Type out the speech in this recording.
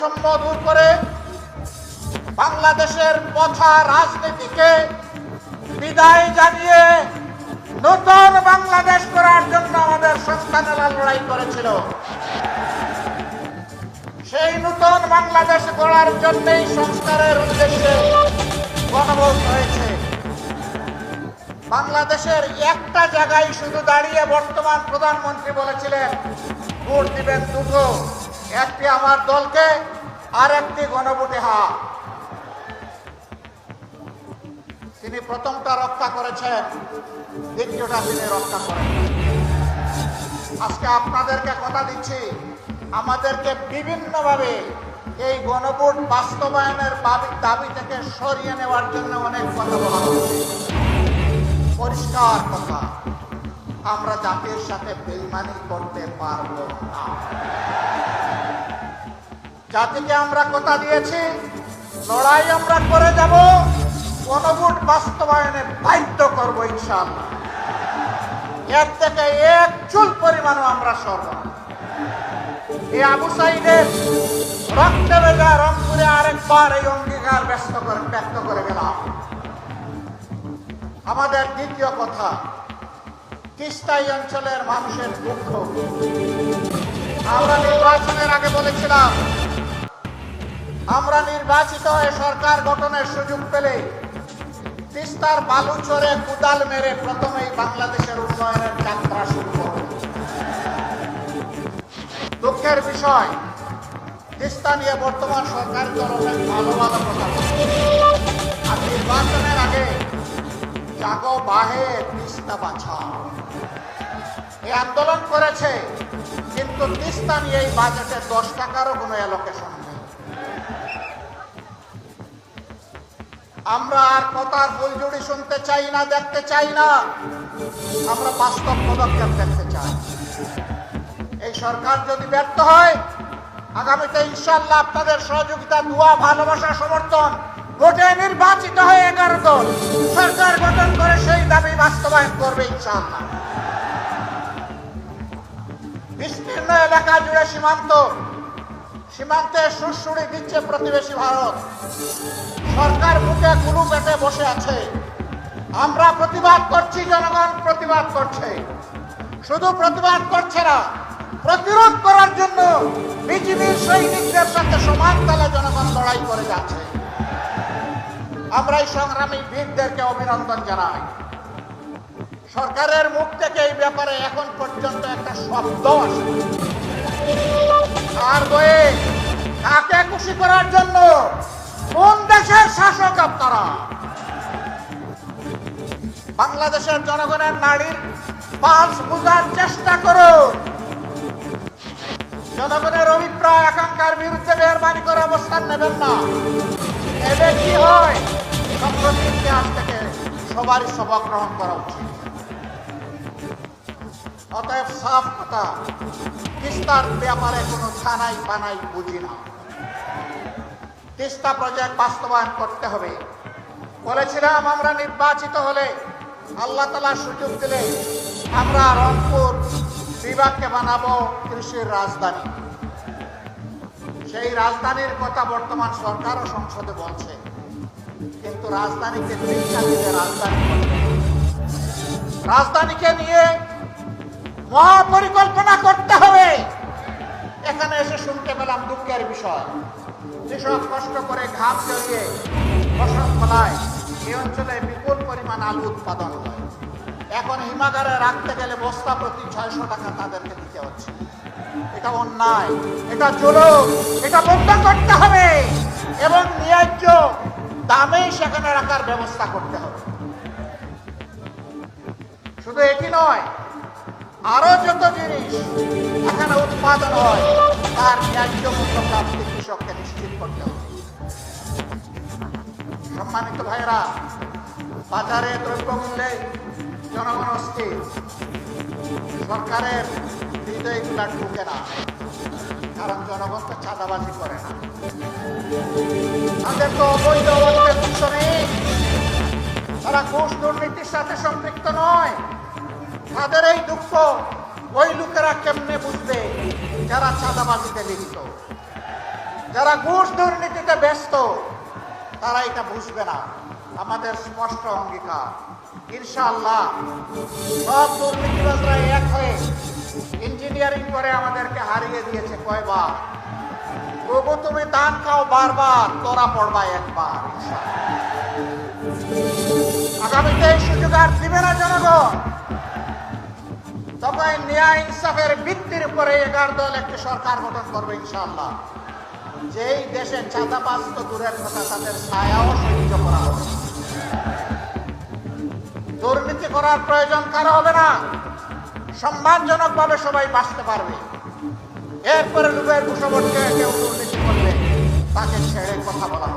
দূর করে বাংলাদেশের পথা রাজনীতিকে বিদায় জানিয়ে নতুন বাংলাদেশ করার জন্য আমাদের সন্তানেরা লড়াই করেছিল। সেই নতুন বাংলাদেশ গড়ার জন্যই সংস্কারের উদ্দেশ্যে গণভোট হয়েছে। বাংলাদেশের একটা জায়গায় শুধু দাঁড়িয়ে বর্তমান প্রধানমন্ত্রী বলেছিলেন ভোট দিবেন দুটো, একটি আমার দলকে আর একটি গণভোটে হা। তিনি প্রথমটা রক্ষা করেছেন, দ্বিতীয়টা তিনি রক্ষা করেন। আজকে আপনাদেরকে কথা দিচ্ছি, আমাদেরকে বিভিন্নভাবে এই গণভোট বাস্তবায়নের দাবি থেকে সরিয়ে নেওয়ার জন্য অনেক কথা বলা হচ্ছে। পরিষ্কার কথা, আমরা জাতির সাথে বেইমানি করতে পারব না। জাতিকে আমরা কথা দিয়েছি, লড়াই আমরা করে যাব, গণভোট বাস্তবায়নে বাধ্য করব ইনশাআল্লাহ। এর থেকে এক চুল পরিমাণও আমরা সরব না। এই আবু সাইদের রক্তে ভেজা রংপুরে আরেকবার এই অঙ্গীকার ব্যক্ত করে গেলাম। আমাদের দ্বিতীয় কথা, তিস্তা অঞ্চলের মানুষের দুঃখ। আমরা নির্বাচনের আগে বলেছিলাম, আমরা নির্বাচিত হয়ে সরকার গঠনের সুযোগ পেলে তিস্তার বালুচরে কুদাল মেরে প্রথমেই বাংলাদেশের উন্নয়নের যাত্রা শুরু করব। দুঃখের বিষয়, তিস্তা নিয়ে বর্তমান সরকার অনেক ভালো ভালো কথা বলছে। আর নির্বাচনের আগে জাগো বাহে তিস্তা বাঁচাও এই আন্দোলন করেছে, কিন্তু তিস্তা নিয়ে এই বাজেটে 10 টাকারও কোনো অ্যালোকেশন নেই। আমরা আর কথার ফুলঝুড়ি শুনতে চাই না, দেখতে চাই না, আমরা বাস্তব পদক্ষেপ দেখতে চাই। এই সরকার যদি ব্যর্থ হয়, আগামীতে ইনশাআল্লাহ আপনাদের সহযোগিতা, দোয়া, ভালোবাসা, সমর্থন, ভোটে নির্বাচিত হয়ে 11 দল সরকার গঠন করে সেই দাবি বাস্তবায়ন করবে ইনশাআল্লাহ। বিস্তীর্ণ এলাকা জুড়ে সীমান্তে সুড়সুড়ি দিচ্ছে প্রতিবেশী ভারত। সরকার বুকে কুলু পেটে বসে আছে। আমরা প্রতিবাদ করছি, জনগণ প্রতিবাদ করছে। শুধু প্রতিবাদ করছে না, প্রতিরোধ করার জন্য বিজিবির সৈনিকদের সাথে সমান তালে জনগণ লড়াই করে যাচ্ছে। আমরা এই সংগ্রামী বীরদেরকে অভিনন্দন জানাই। সরকারের মুখ থেকে এই ব্যাপারে এখন পর্যন্ত একটা শব্দ আসে। আর বয়ে কাকে খুশি করার জন্য, কোন দেশের শাসক আপনারা? বাংলাদেশের জনগণের নাড়ির পালস বোঝার চেষ্টা করুন। জনগণের অভিপ্রায় আকাঙ্ক্ষার বিরুদ্ধে মেহরবানি করে অবস্থান নেবেন না। এতে কি হয়, সম্প্রতি ইতিহাস থেকে সবারই সবক গ্রহণ করা উচিত। অতএব সাফ কথা, তিস্তার ব্যাপারে কোনো ছানাই পানাই বুঝি না। তিস্তা প্রজেক্ট বাস্তবায়ন করতে হবে। বলেছিলাম, আমরা নির্বাচিত হলে, আল্লাহ তাআলা সুযোগ দিলে, আমরা রংপুর বিভাগকে বানাবো কৃষির রাজধানী। সেই রাজধানীর কথা বর্তমান সরকার ও সংসদে বলছে, কিন্তু রাজধানীকে রাজধানীকে নিয়ে মহাপরিকল্পনা করতে হবে। এখানে এসে শুনতে পেলাম দুঃখের বিষয়, কৃষক কষ্ট করে ঘাম জড়িয়ে ফসল ফলায়, এই অঞ্চলে বিপুল পরিমাণ আলু উৎপাদন হয়। এখন হিমাগারে রাখতে গেলে বস্তা প্রতি 600 টাকা তাদেরকে দিতে হচ্ছে। এটা অন্যায়, এটা জুলুম, এটা বন্ধ করতে হবে এবং ন্যায্য দামেই সেখানে রাখার ব্যবস্থা করতে হবে। শুধু এটি নয়, আরো যত জিনিস এখানে উৎপাদন হয় তার ন্যায্য মূল্য প্রাপ্তি কৃষককে নিশ্চিত করতে হবে। সম্মানিত ভাইরা, বাজারে দ্রব্যমূল্যে জনগণ অস্থির। সরকারের হৃদয়গুলা ঢুকে না, কারণ জনগণ তো চাঁদাবাজি করে না, তাদের তো অবৈধ অর্থের উৎস নেই, তারা ঘুষ দুর্নীতির সাথে সম্পৃক্ত নয়। তাদের এই দুঃখ ওই লোকেরা কেমনে বুঝবে যারা চাঁদাবাজিতে লিপ্ত? যারা ঘুষ দুর্নীতিতে ব্যস্ত তারা এটা বুঝবে না। আমাদের স্পষ্ট অঙ্গীকার, ইনশাআল্লাহ সব দুর্নীতিবাজরা এক হয়ে ইঞ্জিনিয়ারিং করে আমাদেরকে হারিয়ে দিয়েছে কয়বার। তবু তুমি দান খাও বারবার, তোরা পড়বা একবার। আগামীতে এই সুযোগ আর দিবে না জনগণ। তবে ন্যায় ইনসাফের ভিত্তির উপরে 11 দল একটি সরকার গঠন করবে ইনশাআল্লাহ। যেই দেশে চাঁদাবাজ তো দূরের কথা, তাদের ছায়াও সহ্য করা হবে। দুর্নীতি করার প্রয়োজন কারো হবে না, সম্মানজনক ভাবে সবাই বাঁচতে পারবে। এরপরে লোভের কুশবর্তী কেউ দুর্নীতি করলে তাকে ছেড়ে কথা বলা